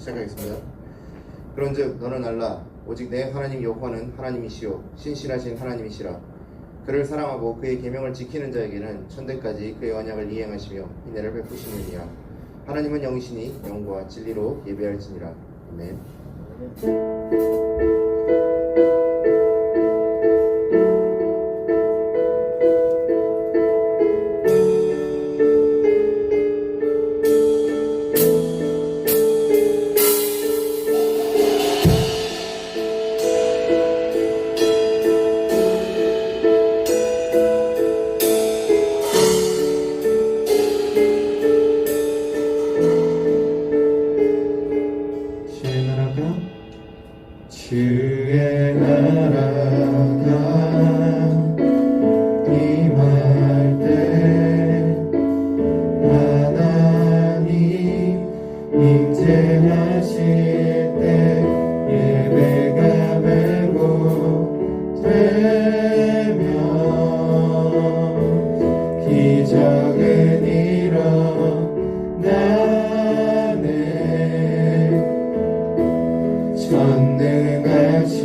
시작하겠습니다. 그런즉 너는 알라 오직 내 하나님 여호와는 하나님이시요 신실하신 하나님이시라. 그를 사랑하고 그의 계명을 지키는 자에게는 천대까지 그의 언약을 이행하시며 인애를 베푸시느니라. 하나님은 영이시니 영과 진리로 예배할지니라. 아멘. 주의 나라가 임할 때 하나님 임재하실 때 예배가 회복되며 기적은 일어나네. 전능하신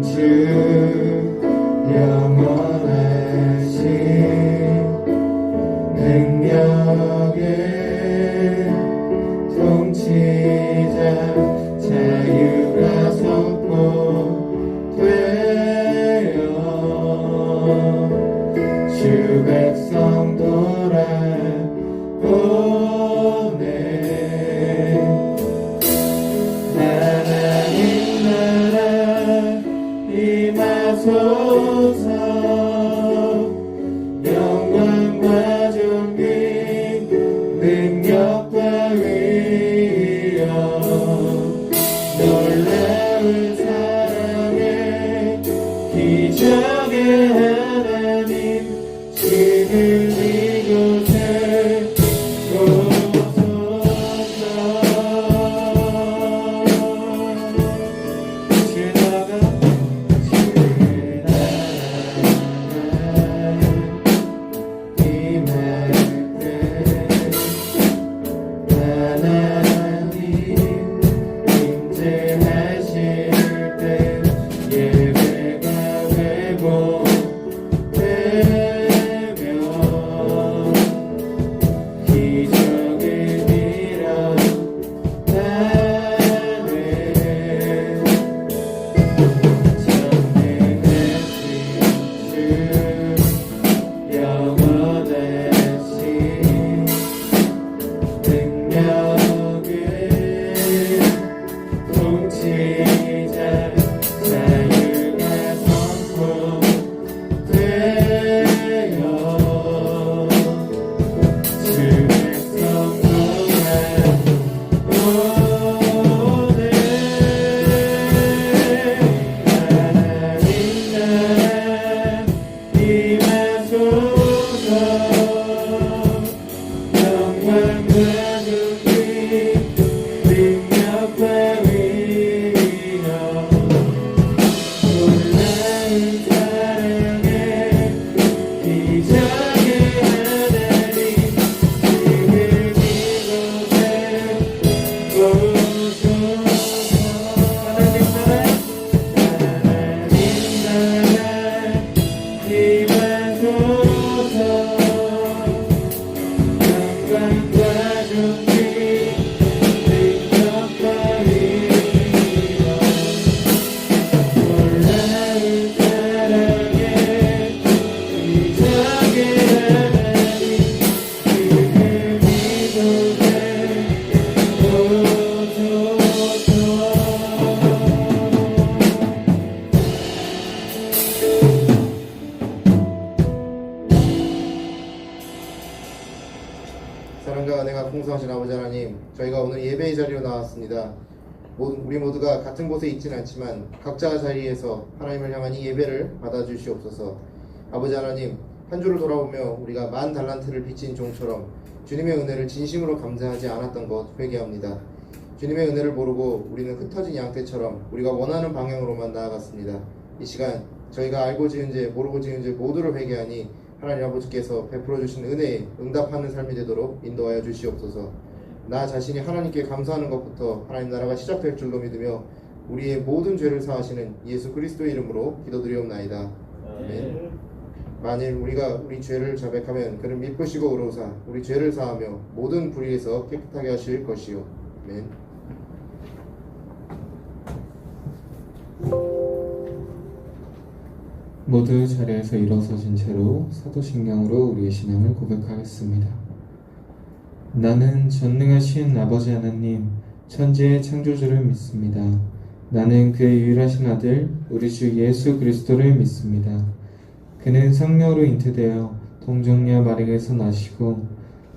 주 영원하신 능력의 통치자 자유가 선포되어 주 백성 돌아오네. 임하소서. 영광과 존귀 능력과 위엄 놀라운 사랑의 기적의 하나님 지금 이곳에 오소서. 사랑과 은혜가 풍성하신 아버지 하나님, 저희가 오늘 예배의 자리로 나왔습니다. 우리 모두가 같은 곳에 있지는 않지만 각자 자리에서 하나님을 향한 이 예배를 받아주시옵소서. 아버지 하나님, 한 주를 돌아보며 우리가 만 달란트를 빚진 종처럼 주님의 은혜를 진심으로 감사하지 않았던 것 회개합니다. 주님의 은혜를 모르고 우리는 흩어진 양떼처럼 우리가 원하는 방향으로만 나아갔습니다. 이 시간 저희가 알고 지은 죄 모르고 지은 죄 모두를 회개하니 하나님 아버지께서 베풀어 주신 은혜에 응답하는 삶이 되도록 인도하여 주시옵소서. 나 자신이 하나님께 감사하는 것부터 하나님 나라가 시작될 줄로 믿으며 우리의 모든 죄를 사하시는 예수 그리스도의 이름으로 기도드리옵나이다. 아멘. 만일 우리가 우리 죄를 자백하면 그는 미쁘시고 의로우사 우리 죄를 사하며 모든 불의에서 깨끗하게 하실 것이요. 아멘. 모두 자리에서 일어서신 채로 사도신경으로 우리의 신앙을 고백하겠습니다. 나는 전능하신 아버지 하나님, 천지의 창조주를 믿습니다. 나는 그의 유일하신 아들, 우리 주 예수 그리스도를 믿습니다. 그는 성령으로 잉태되어 동정녀 마리아에서 나시고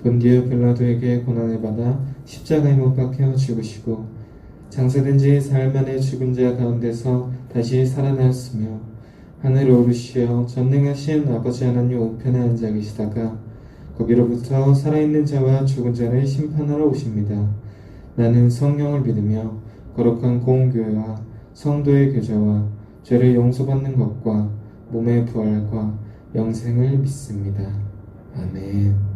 본디오 빌라도에게 고난을 받아 십자가에 못 박혀 죽으시고 장사된 지 사흘 만에 죽은 자 가운데서 다시 살아나셨으며 하늘에 오르시어 전능하신 아버지 하나님 우편에 앉아 계시다가 거기로부터 살아있는 자와 죽은 자를 심판하러 오십니다. 나는 성령을 믿으며 거룩한 공교회와 성도의 교제와 죄를 용서받는 것과 몸의 부활과 영생을 믿습니다. 아멘.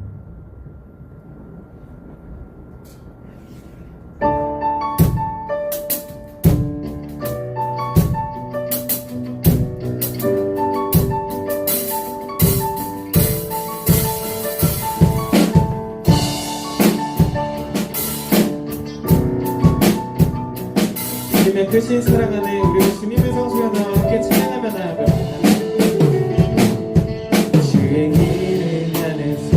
주님의 크신 사랑 안에 우리 주님의 성수가 나와 함께 찬양하며 나아갑니다. 주의 길을 향해서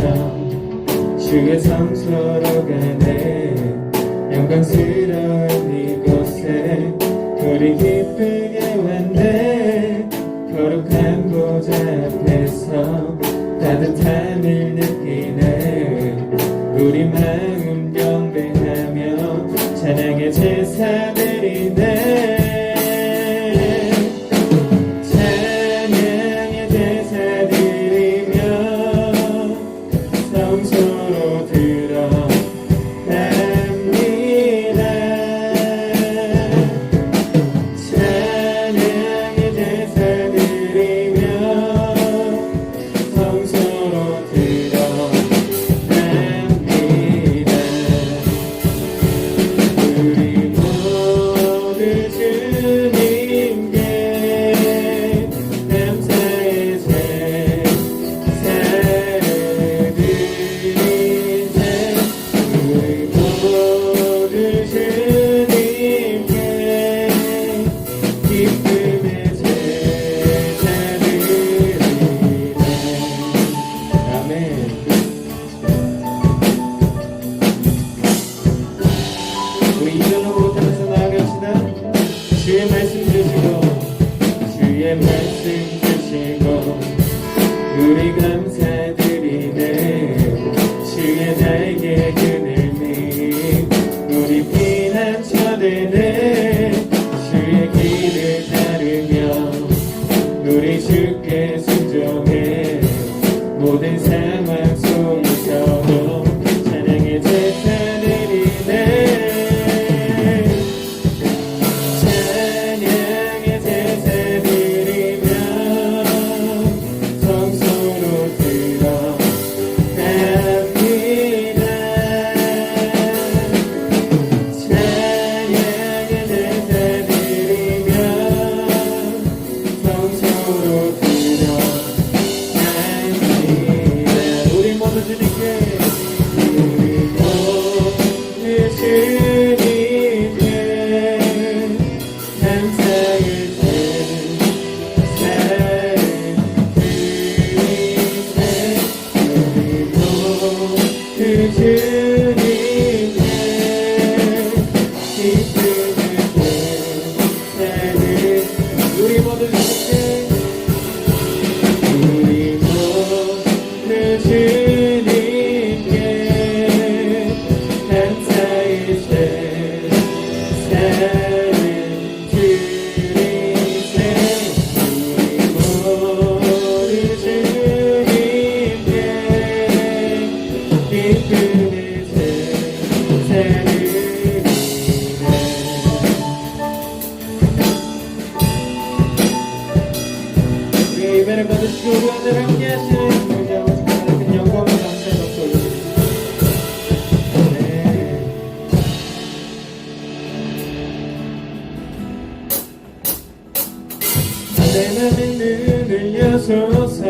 주의 성소로 가네 영광스러운 이곳에 우리 기쁘게 왔네 거룩한 보좌 앞에서 따뜻함을 느끼네 우리 마음 경배하며 찬양의 제사 드리네 찬양의 제사 드리며 성소로 들어갑니다 찬양의 제사 드리며 성소로 들어갑니다 우리 모두 주님께 감사의 제사를 드리세 우리 모두 주님께 기쁨의 제사 드리세 아멘. 우리 이전으로 못하면서 나아갑시다. 주의 말씀 주시고 주의 말씀 주시고 우리 감사드리네 주의 날개 그늘미 우리 피난처되네 주의 길을 따르며 우리 주께 순종해 모든 상황 속에서도 찬양의 제사 드리네 찬양의 제사 드리며 성소로 들어갑니다 찬양의 제사 드리며 성소로 들어갑니다 우리 모두 주님께 우리 모두 주님께 감사의 제사를 드리세 우리 모두 주님께 기쁨의 제사를 우리 모두 주님께 우리 모두 주님께 감사의 제사를 드리세 우리 모두 주님께 기쁨의 제사를 드리네 우리 예배를 받으시고 우리 오늘 함께 하시는 우리 아버지께 큰 영광과 감사의 박수 올려드립니다. 네. 내 맘의 눈을 여소서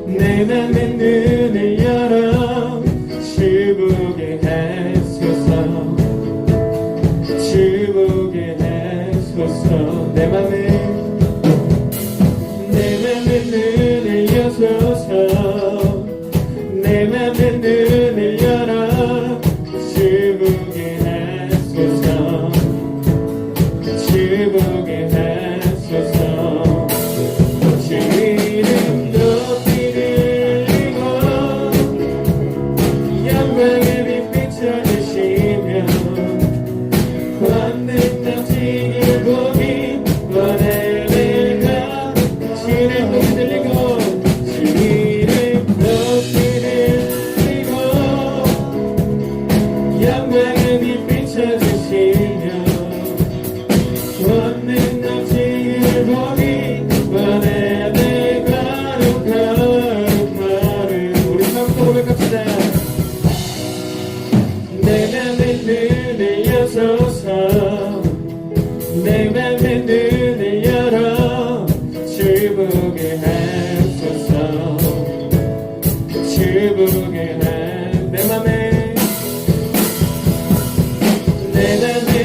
내 맘의 눈을 열어 주 보게 하소서 주 보게 하소서 내 맘의 눈을 여소서 내 맘의 눈을 열어 주 보게 하소서 주 보게 하소서 주 이름 높이 들리고 영광의 빛 비춰주시며 권능 넘치길 보기 원해 내가 주를 높이 들리고 주 이름 높이 들리고 영광의 빛 비춰주시며 권능 넘치길 보기 원해 내 거룩한 우리 처음부터 고백합시다 내 맘의 눈을 여소서 내 맘의 눈을 열어 주 보게 하소서 주 보게 내 맘의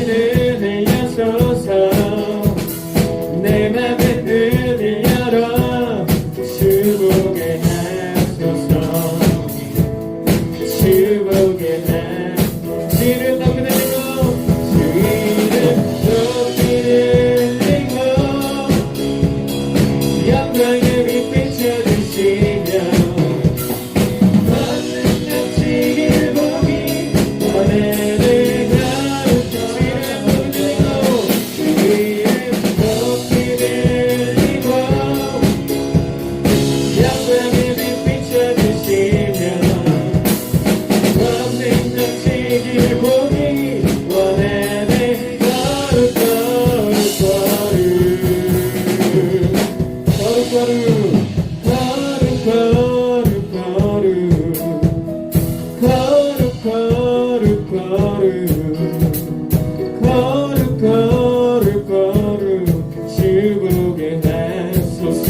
눈을 여소서 내 맘의 눈을 열어 주 보게 하소서 주 보게 주를 높이 들리고 주 이름 높이 들리고 영광의 빛 비춰주시며 권능 넘치길 보기 원해 내가 주를 높이 들리고 주 이름 높이 들리고 영광의 빛 비춰주시며 권능 넘치길 보기 원해 내 거룩거룩 주 보게 하소서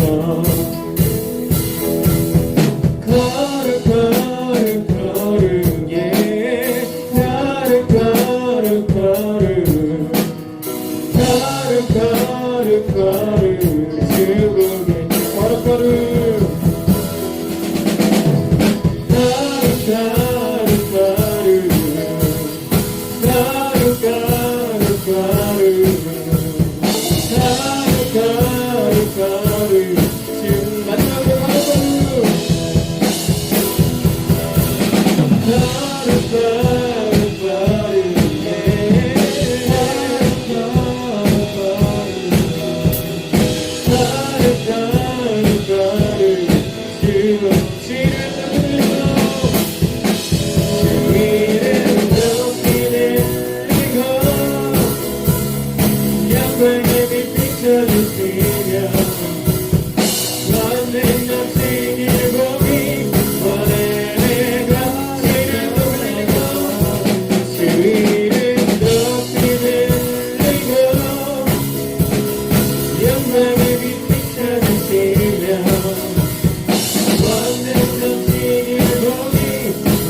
거룩거룩 예 거룩거룩 주 보게 거룩거룩 지금 마지막으로 영광의 빛 비춰주시며 권능 넘치길 보기 원해 내가 주를 높이고 주 이름 높이 들리고 영광의 빛 비춰주시며 권능 넘치길 보기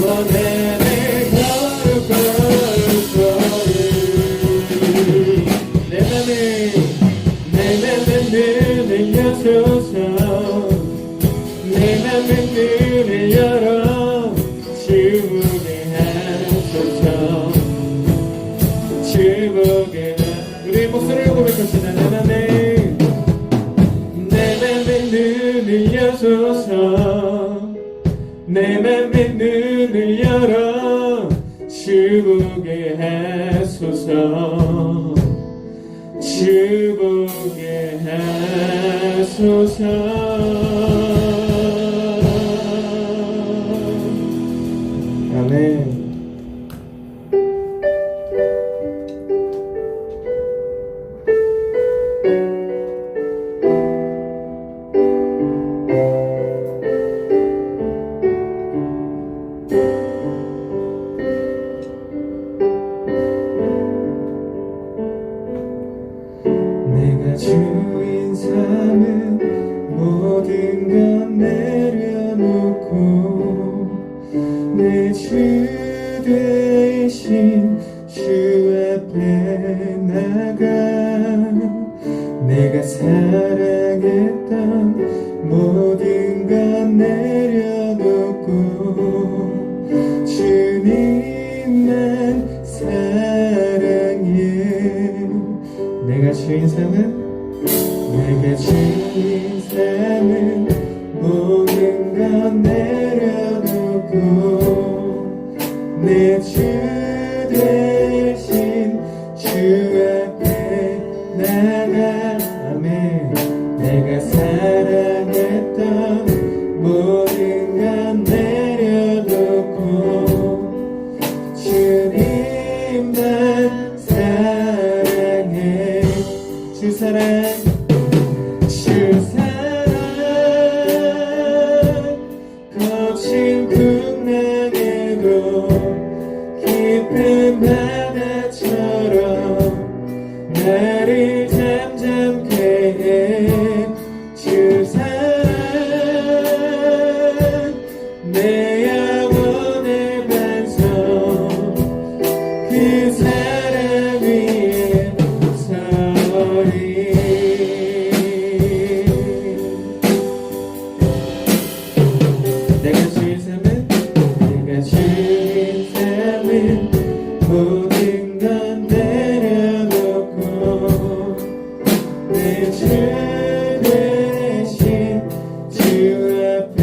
원해 내 거룩거룩 내 맘의 눈을 여소서 내 맘의 눈을 열어 주 보게 하소서 주 보게 우리 목소리로 고백합시다 내 맘의 눈을 여소서 내 맘의 눈을 열어 주 보게 하소서 주 보게 하소서 아멘. 내가 주 삶은 모든 것 내려놓고 내 주 되신 주 앞에 나가 내가 사랑했던 모든 것 내려놓고 주님만 사랑해. 내가 주인 삼은 모든 것 내려놓고 내 주 대신 주 앞에 나가. 아멘. 내가 사랑했던 모든 것 내려놓고 주님만 사랑해. 주 사랑 거친 풍랑에도 깊은 바다처럼 나를 잠잠케 해. 주 사랑 내 영혼의 반석 그 사랑 위에 서리. 내가 주인 삼은 모든 것 내려놓고 내 주 대신 주 앞에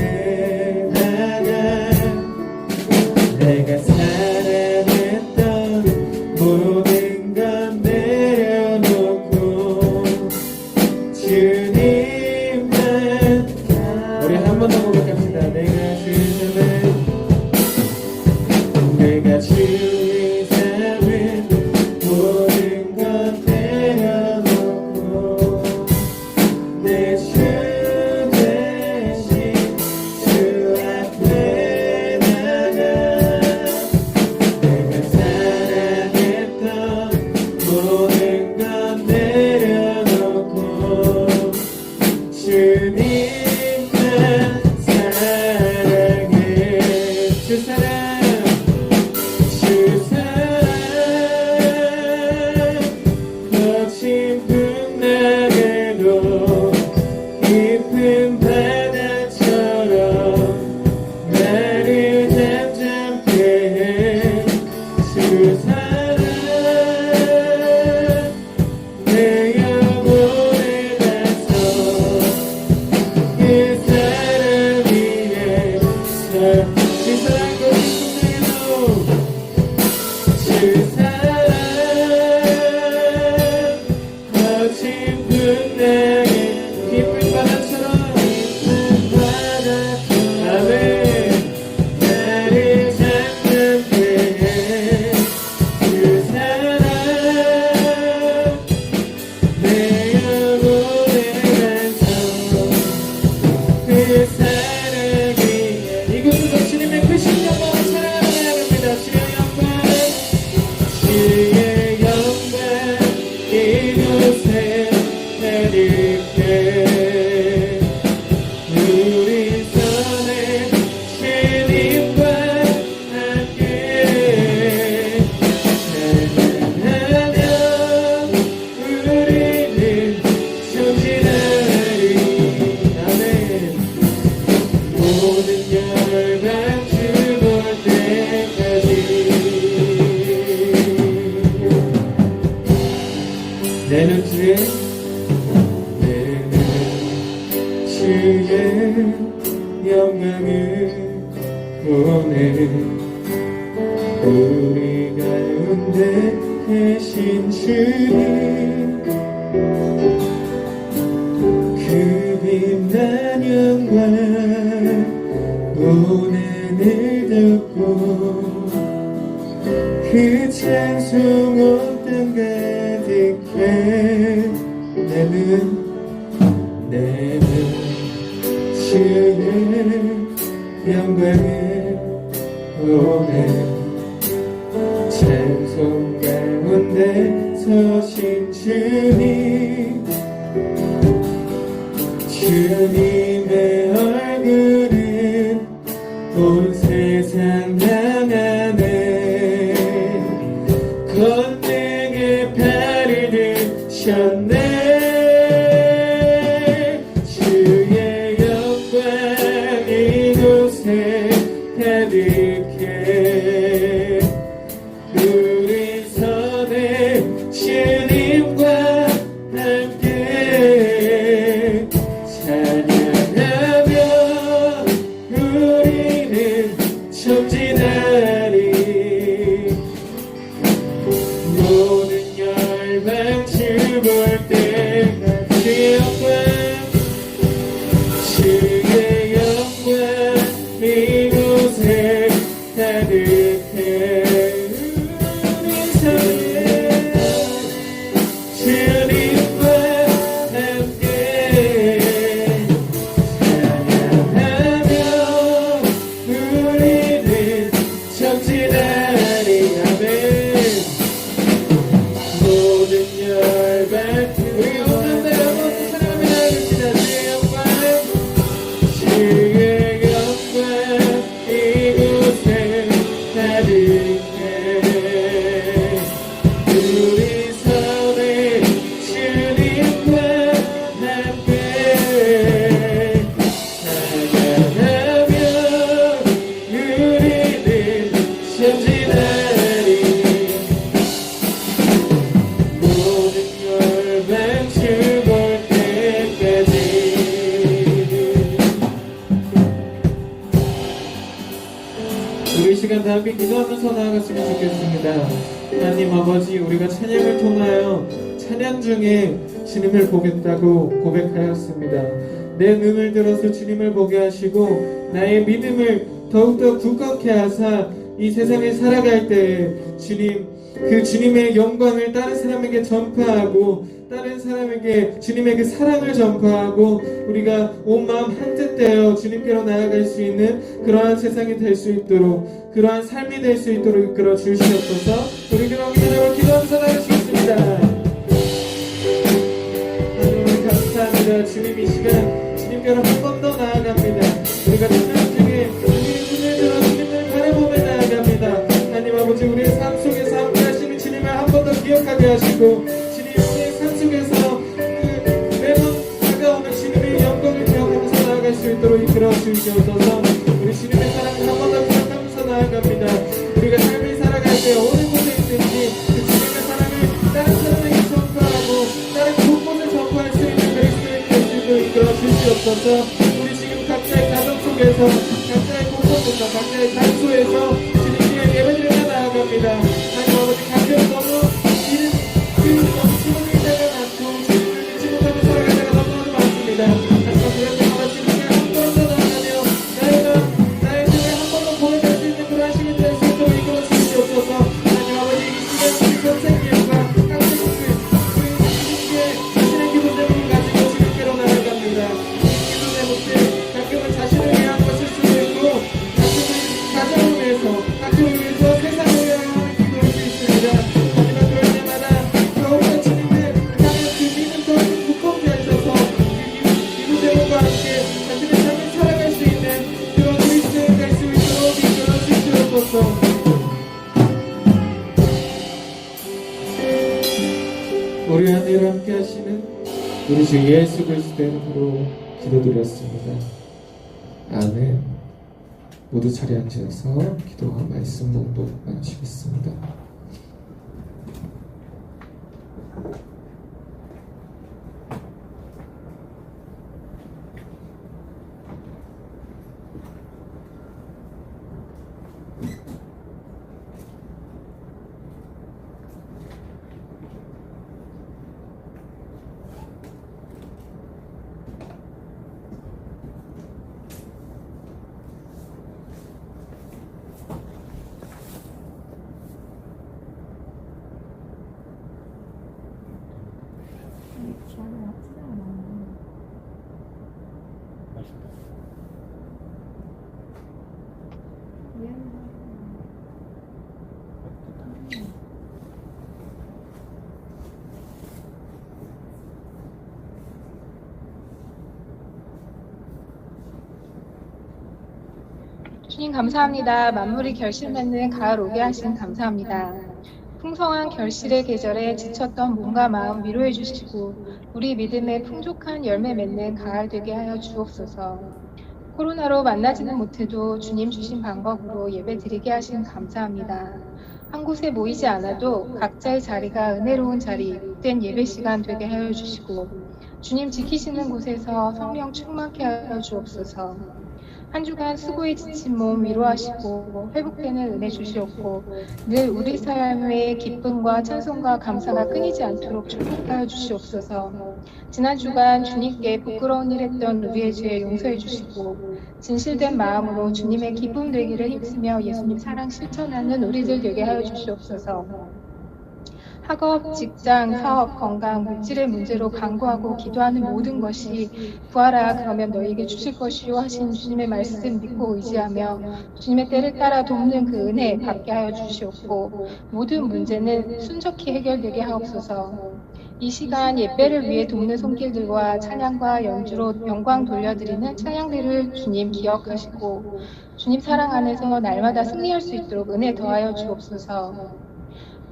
나가 내가 사랑했던 모든 것 내려놓고 주님만. 우리 한 번 더 고백합시다. 내가 주의 삶은 모든 것 내려놓고 내 주 대신 주 앞에 나가 내가 사랑했던 모든 것 내려놓고 주님만 사랑해. 주 사랑 거친 풍랑에도 깊은 바다처럼 나를 잠잠케 해. 주 사랑 내 영혼의 반석 그 사랑 위에 서. 주 사랑 거친 풍랑에도 거친 풍랑에 깊은 바다처럼 아멘. 나를 잠잠케 해. 그 사랑 내 영혼의 반석 그 사랑 위에. 이곳에서 주님의 크신 영광을 사랑하며 나갑니다. 주의 영광 이곳에 내릴게. 우리 손에 주님과 함께 찬양하며 우리는 전진하리. 아멘. 모든 열방 죽을 때까지 내는 주의 영광을 보내. 우리 가운데 계신 주님 그 빛난 영광 오늘을 듣고 그 찬송 온 땅 가득해. 내는 주의 영광을 보내. 찬송 가운데 서신 주님 주님의 얼굴은 온 세상 향하네. 권능의 팔을 드셨네. 주의 영광 이곳에 가득해. 우리 선에 주님과 함께 찬양하며 우리는 천지나리. 모든 열방 주볼 때까지 영광, 주의 영광 이곳에 가득해. 우리 선에 주님과 함께 찬양하며 우리는 정진하리. 아멘. 모든 열방 우리 온전한 여러분 사랑합니다. 그렇습니다. 주의 영광 이곳에 가득해. 우리 선에 주님과 함께 찬양하며 우리는 전진하리. 모든 열방 주볼 때까지. 우리 시간 다 함께 기도하면서 나아갔으면 좋겠습니다. 하나님 아버지, 우리가 찬양을 통하여 찬양 중에 주님을 보겠다고 고백하였습니다. 내 눈을 들어서 주님을 보게 하시고 나의 믿음을 더욱더 굳건케 하사 이 세상에 살아갈 때에 주님, 그 주님의 영광을 다른 사람에게 전파하고 다른 사람에게 주님의 그 사랑을 전파하고 우리가 온 마음 한뜻 되어 주님께로 나아갈 수 있는 그러한 세상이 될 수 있도록, 그러한 삶이 될 수 있도록 이끌어 주시옵소서. 우리 그럼 기도하고 기도하면서 나가시겠습니다. 하나님 감사합니다. 주님 이 시간 주님께로 한 번 더 나아갑니다. 우리가 찬양 중에 우리의 눈을 들어 주님을 바라보며 나아갑니다. 하나님 아버지, 우리의 삶 속에서 함께 하시는 주님을 한 번 더 기억하게 하시고 주님 우리의 삶 속에서 그 매번 다가오는 주님의 영광을 기억하면서 나아갈 수 있도록 이끌어 주시옵소서. 우리 주님의 사랑을 한 번 더 기억하면서 나아갑니다. 우리가 삶을 살아갈 때 어느 곳에 있든지 그 주님의 사랑을 다른 사람에게 전파하고 다른 곳곳에 전파할 수 있는 그리스도의 교실도 이끌어 주시옵소서. 우리 지금 각자의 가정 속에서, 각자의 곳곳에서, 각자의 장소에서 주님께 예배드려 나아갑니다. 하나님 아버지, 가끔 너무 너무 지금의 때가 많고 주님을 믿지 못하고 살아갈 때가 너무나도 많습니다. 하지만 그럴 때마다 주님께 한 번 더 나아가며 나의 주를 한 번 더 고백할 수 있는 그런 시간이 될 수 있도록 이끌어 주시옵소서. 하나님 아버지, 이 시간 우리 선생님과 각 식구들 주님께 자신의 기도 제목을 가지고 주님께로 나아갑니다. 이 기도 제목들 가끔은 자신을 위한 것일 수도 있고 가끔은 가정을 위해서, 가족을 위해서, 세상을 위하여 하는 기도일 수 있습니다. 하지만 그럴 때마다 더욱더 주님을 향한 그 믿음 더 굳건케 하셔서 이 기도 제목과 함께 자신의 삶을 살아갈 수 있는 그런 그리스도의 갈 수 있도록 이끌어 주시옵소서. 우리 하나님과 함께 하시는 우리 주 예수 그리스도의 이름으로 기도드렸습니다. 아멘. 모두 자리에 앉으셔서 기도와 말씀 낭독 마치겠습니다. 저는 아프지 않아요. 미안해요. 주님 감사합니다. 만물이 결실 맺는 가을 오게 하신 감사합니다. 풍성한 결실의 계절에 지쳤던 몸과 마음 위로해 주시고 우리 믿음에 풍족한 열매 맺는 가을 되게 하여 주옵소서. 코로나로 만나지는 못해도 주님 주신 방법으로 예배 드리게 하신 감사합니다. 한 곳에 모이지 않아도 각자의 자리가 은혜로운 자리, 된 예배 시간 되게 하여 주시고 주님 지키시는 곳에서 성령 충만케 하여 주옵소서. 한 주간 수고에 지친 몸 위로하시고 회복되는 은혜 주시옵고 늘 우리 삶에 기쁨과 찬송과 감사가 끊이지 않도록 축복하여 주시옵소서. 지난 주간 주님께 부끄러운 일 했던 우리의 죄 용서해 주시고 진실된 마음으로 주님의 기쁨 되기를 힘쓰며 예수님 사랑 실천하는 우리들 되게 하여 주시옵소서. 학업, 직장, 사업, 건강, 물질의 문제로 간구하고 기도하는 모든 것이 구하라 그러면 너에게 주실 것이요 하신 주님의 말씀 믿고 의지하며 주님의 때를 따라 돕는 그 은혜 받게 하여 주시옵고 모든 문제는 순적히 해결되게 하옵소서. 이 시간 예배를 위해 돕는 손길들과 찬양과 연주로 영광 돌려드리는 찬양들을 주님 기억하시고 주님 사랑 안에서 날마다 승리할 수 있도록 은혜 더하여 주옵소서.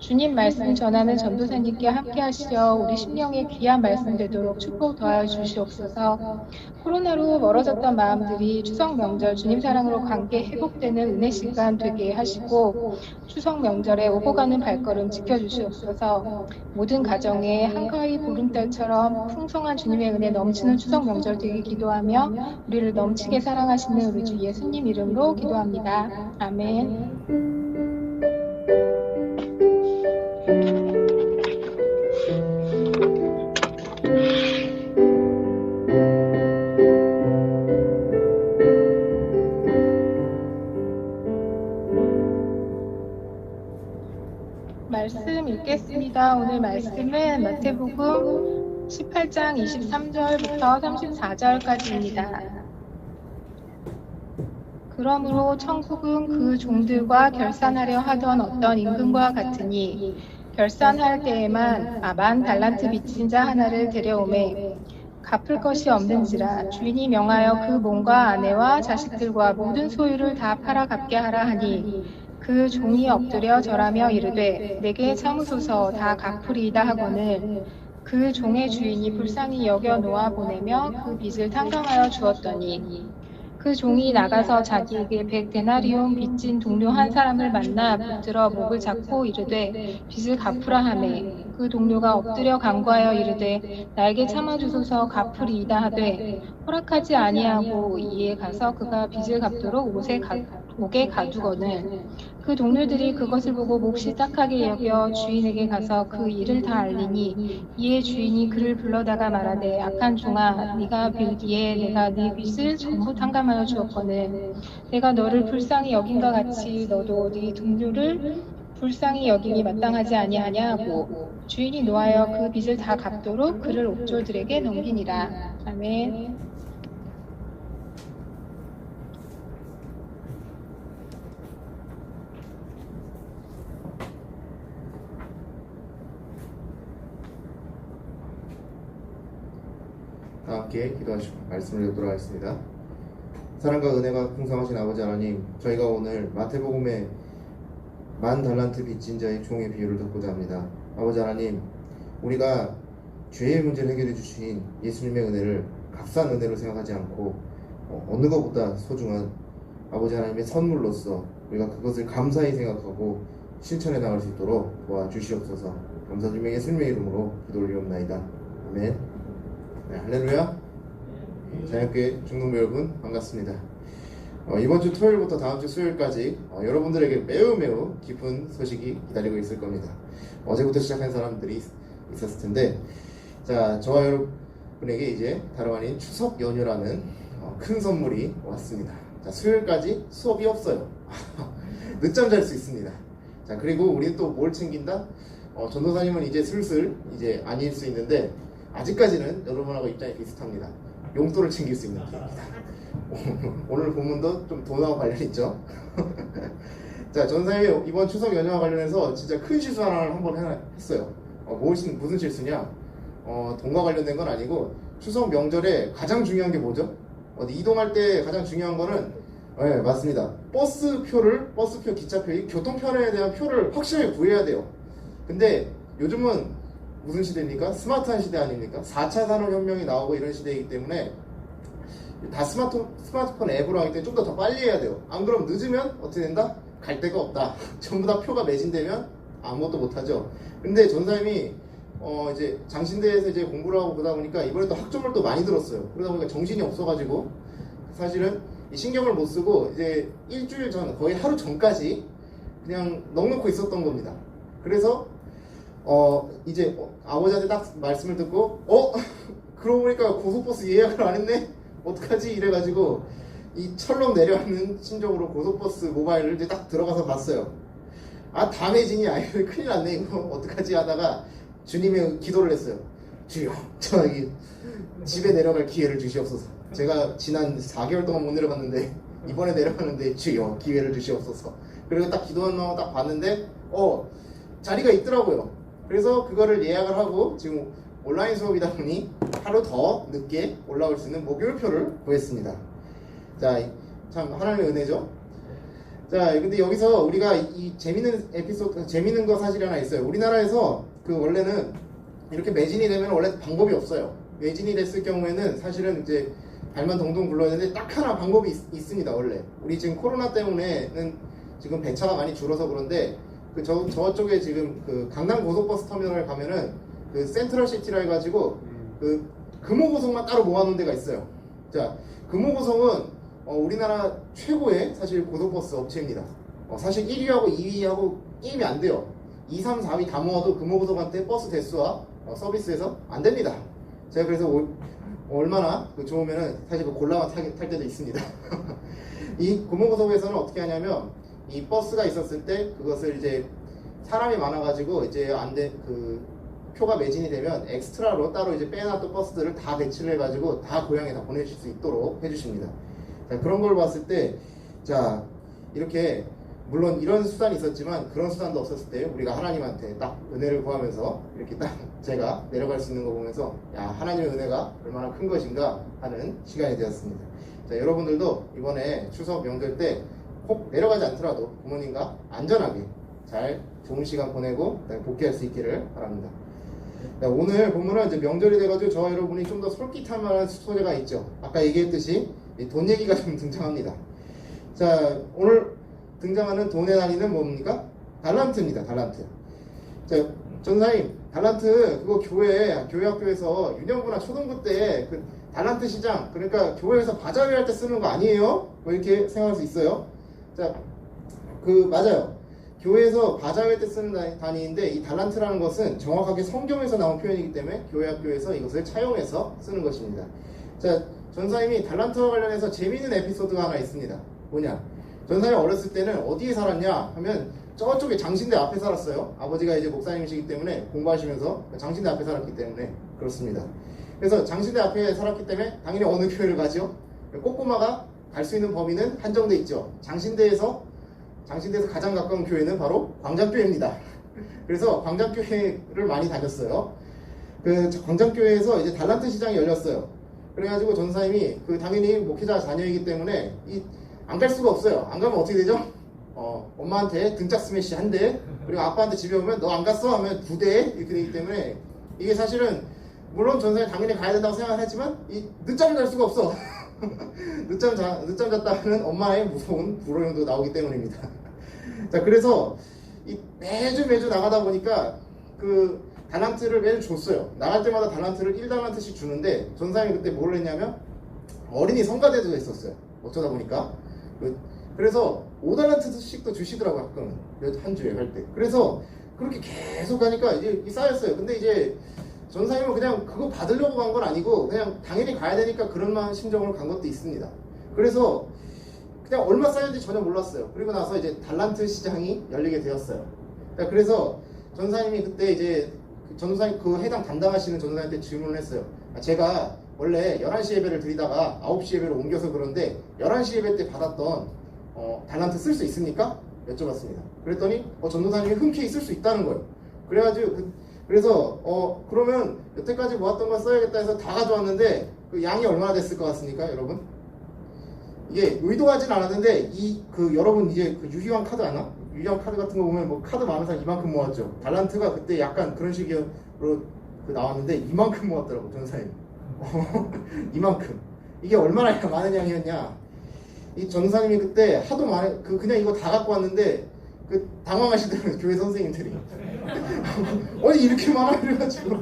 주님 말씀 전하는 전도사님께 함께 하시어 우리 심령에 귀한 말씀 되도록 축복 더하여 주시옵소서. 코로나로 멀어졌던 마음들이 추석 명절 주님 사랑으로 관계 회복되는 은혜 시간 되게 하시고 추석 명절에 오고 가는 발걸음 지켜주시옵소서. 모든 가정에 한가위 보름달처럼 풍성한 주님의 은혜 넘치는 추석 명절 되게 기도하며 우리를 넘치게 사랑하시는 우리 주 예수님 이름으로 기도합니다. 아멘. 말씀 읽겠습니다. 오늘 말씀은 마태복음 18장 23절부터 34절까지입니다. 그러므로 천국은 그 종들과 결산하려 하던 어떤 임금과 같으니 결산할 때에만 만 달란트 빚진 자 하나를 데려오매 갚을 것이 없는지라 주인이 명하여 그 몸과 아내와 자식들과 모든 소유를 다 팔아 갚게 하라 하니 그 종이 엎드려 절하며 이르되 내게 참으소서 다 갚으리이다 하거늘 그 종의 주인이 불쌍히 여겨 놓아 보내며 그 빚을 탕감하여 주었더니 그 종이 나가서 자기에게 100데나리온 빚진 동료 한 사람을 만나 붙들어 목을 잡고 이르되 빚을 갚으라 하매 그 동료가 엎드려 간구하여 이르되 나에게 참아주소서 갚으리이다 하되 허락하지 아니하고 이에 가서 그가 빚을 갚도록 옥에 가두거늘 그 동료들이 그것을 보고 몹시 딱하게 여겨 주인에게 가서 그 일을 다 알리니 이에 주인이 그를 불러다가 말하되 악한 종아 네가 빌기에 내가 네 빚을 전부 탕감하여 주었거늘 내가 너를 불쌍히 여긴과 같이 너도 네 동료를 불쌍히 여김이 마땅하지 아니하냐 하고 주인이 노하여 그 빚을 다 갚도록 그를 옥졸들에게 넘기니라. 아멘. 다 함께 기도하시고 말씀을 읽도록 하겠습니다. 사랑과 은혜가 풍성하신 아버지 하나님, 저희가 오늘 마태복음의 만 달란트 빚진 자의 종의 비유를 듣고자 합니다. 아버지 하나님, 우리가 죄의 문제를 해결해 주신 예수님의 은혜를 값싼 은혜로 생각하지 않고 어느 것보다 소중한 아버지 하나님의 선물로서 우리가 그것을 감사히 생각하고 실천해 나갈 수 있도록 도와주시옵소서. 감사드리며 예수님의 이름으로 기도 올리옵나이다. 아멘. 네, 할렐루야. 자연교회 중동부 여러분 반갑습니다. 이번 주 토요일부터 다음 주 수요일까지 여러분들에게 매우 기쁜 소식이 기다리고 있을 겁니다. 어제부터 시작한 사람들이 있었을 텐데, 자, 저와 여러분에게 이제 다름 아닌 추석 연휴라는 큰 선물이 왔습니다. 자, 수요일까지 수업이 없어요. 늦잠 잘 수 있습니다. 자, 그리고 우리는 또 뭘 챙긴다? 전도사님은 이제 슬슬 이제 아닐 수 있는데 아직까지는 여러분하고 입장이 비슷합니다. 용돈을 챙길 수 있는 기회입니다. 오늘 본문도 좀 돈하고 관련이 있죠. 자, 전사님 이번 추석 연휴와 관련해서 진짜 큰 실수 하나를 한번 했어요. 무슨 실수냐? 돈과 관련된 건 아니고 추석 명절에 가장 중요한 게 뭐죠? 이동할 때 가장 중요한 거는 네, 맞습니다. 버스표, 기차표, 이 교통편에 대한 표를 확실하게 구해야 돼요. 근데 요즘은 무슨 시대입니까? 스마트한 시대 아닙니까? 4차 산업혁명이 나오고 이런 시대이기 때문에 다 스마트폰 앱으로 하기 때문에 좀 더 빨리 해야 돼요. 안 그러면 늦으면 어떻게 된다? 갈 데가 없다. 전부 다 표가 매진되면 아무것도 못하죠. 근데 전사님이 이제 장신대에서 이제 공부를 하고 그러다 보니까 이번에 또 학점을 또 많이 들었어요. 그러다 보니까 정신이 없어가지고 사실은 이 신경을 못 쓰고 이제 일주일 전, 거의 하루 전까지 그냥 넋놓고 있었던 겁니다. 그래서 이제 아버지한테 딱 말씀을 듣고 그러고 보니까 고속버스 예약을 안 했네? 어떡하지? 이래가지고 이 철렁 내려앉는 심정으로 고속버스 모바일을 이제 딱 들어가서 봤어요. 다 매진이 아니면 큰일 났네 이거 어떡하지 하다가 주님의 기도를 했어요. 주여 저기 집에 내려갈 기회를 주시옵소서. 제가 지난 4개월 동안 못 내려갔는데 이번에 내려가는데 주여 기회를 주시옵소서. 그리고 딱 기도하고 딱 봤는데 자리가 있더라고요. 그래서 그거를 예약을 하고 지금 온라인 수업이다 보니 하루 더 늦게 올라올 수 있는 목요일표를 구했습니다. 자, 참 하나님의 은혜죠. 자, 근데 여기서 우리가 이 재밌는 거 사실이 하나 있어요. 우리나라에서 원래는 이렇게 매진이 되면 원래 방법이 없어요. 매진이 됐을 경우에는 사실은 이제 발만 동동 굴러야 되는데 딱 하나 방법이 있습니다. 원래 우리 지금 코로나 때문에는 지금 배차가 많이 줄어서 그런데 저쪽에 지금 강남 고속버스 터미널에 가면은 센트럴 시티라 해가지고 금호고속만 따로 모아놓은 데가 있어요. 자, 금호고속은 우리나라 최고의 사실 고속버스 업체입니다. 사실 1위하고 2위하고 게임이 안 돼요. 2, 3, 4위 다 모아도 금호고속한테 버스 대수와 서비스에서 안 됩니다. 제가 그래서 얼마나 좋으면은 사실 골라만 탈 때도 있습니다. 이 금호고속에서는 어떻게 하냐면 이 버스가 있었을 때 그것을 이제 사람이 많아가지고 이제 표가 매진이 되면 엑스트라로 따로 이제 빼놨던 버스들을 다 배치를 해가지고 다 고향에 다 보내실 수 있도록 해주십니다. 자, 그런 걸 봤을 때, 자, 이렇게 물론 이런 수단이 있었지만 그런 수단도 없었을 때 우리가 하나님한테 딱 은혜를 구하면서 이렇게 딱 제가 내려갈 수 있는 거 보면서 야, 하나님의 은혜가 얼마나 큰 것인가 하는 시간이 되었습니다. 자, 여러분들도 이번에 추석 명절 때 꼭 내려가지 않더라도 부모님과 안전하게 잘 좋은 시간 보내고 복귀할 수 있기를 바랍니다. 자, 오늘 본문은 이제 명절이 돼가지고 저와 여러분이 좀 더 솔깃할 만한 소재가 있죠. 아까 얘기했듯이 돈 얘기가 좀 등장합니다. 자, 오늘 등장하는 돈의 단위는 뭡니까? 달란트입니다. 달란트. 자, 전사님, 달란트 그거 교회 학교에서 유년부나 초등부 때 달란트 시장, 그러니까 교회에서 바자회 할 때 쓰는 거 아니에요? 뭐 이렇게 생각할 수 있어요. 자, 맞아요. 교회에서 바자회 때 쓰는 단위인데 이 달란트라는 것은 정확하게 성경에서 나온 표현이기 때문에 교회 학교에서 이것을 차용해서 쓰는 것입니다. 자, 전사님이 달란트와 관련해서 재미있는 에피소드가 하나 있습니다. 뭐냐? 전사님 어렸을 때는 어디에 살았냐 하면 저쪽에 장신대 앞에 살았어요. 아버지가 이제 목사님이시기 때문에 공부하시면서 장신대 앞에 살았기 때문에 그렇습니다. 그래서 장신대 앞에 살았기 때문에 당연히 어느 교회를 가죠? 꼬꼬마가 갈 수 있는 범위는 한정돼 있죠. 장신대에서 가장 가까운 교회는 바로 광장교회입니다. 그래서 광장교회를 많이 다녔어요. 광장교회에서 이제 달란트 시장이 열렸어요. 그래가지고 전사님이 당연히 목회자 자녀이기 때문에 안 갈 수가 없어요. 안 가면 어떻게 되죠? 엄마한테 등짝 스매시 한 대, 그리고 아빠한테 집에 오면 너 안 갔어? 하면 2대 이렇게 되기 때문에 이게 사실은 물론 전사님 당연히 가야 된다고 생각하지만 늦잠을 잘 수가 없어. 늦잠 잤다 하는 엄마의 무서운 불호령도 나오기 때문입니다. 자, 그래서 매주 나가다 보니까 달란트를 매주 줬어요. 나갈 때마다 달란트를 1달란트씩 주는데 전사님이 그때 뭘 했냐면 어린이 성가대도 했었어요. 어쩌다 보니까. 그래서 5달란트씩도 주시더라고요. 가끔은 한 주에 갈 때. 그래서 그렇게 계속 가니까 이제 쌓였어요. 근데 이제 전사님은 그냥 그거 받으려고 간 건 아니고 그냥 당연히 가야 되니까 그런 심정으로 간 것도 있습니다. 그래서 그냥 얼마 쌓였는지 전혀 몰랐어요. 그리고 나서 이제 달란트 시장이 열리게 되었어요. 그래서 전사님이 그때 이제 전사님 해당 담당하시는 전사님한테 질문을 했어요. 제가 원래 11시 예배를 드리다가 9시 예배로 옮겨서 그런데 11시 예배 때 받았던 달란트 쓸 수 있습니까? 여쭤봤습니다. 그랬더니 전도사님이 흔쾌히 쓸 수 있다는 거예요. 그래서 그러면 여태까지 모았던 걸 써야겠다 해서 다 가져왔는데 그 양이 얼마나 됐을 것 같습니까, 여러분? 이게 의도하진 않았는데 이 그 여러분 이제 그 유희왕 카드 아나? 유희왕 카드 같은 거 보면 뭐 카드 많은 사람 이만큼 모았죠. 달란트가 그때 약간 그런 식으로 그 나왔는데 이만큼 모았더라고 전사님. 이만큼. 이게 얼마나 많은 양이었냐? 이 전사님이 그때 하도 많은 그냥 이거 다 갖고 왔는데 그 당황하시더라고요 교회 선생님들이. 아니 이렇게 많아 이래가지고.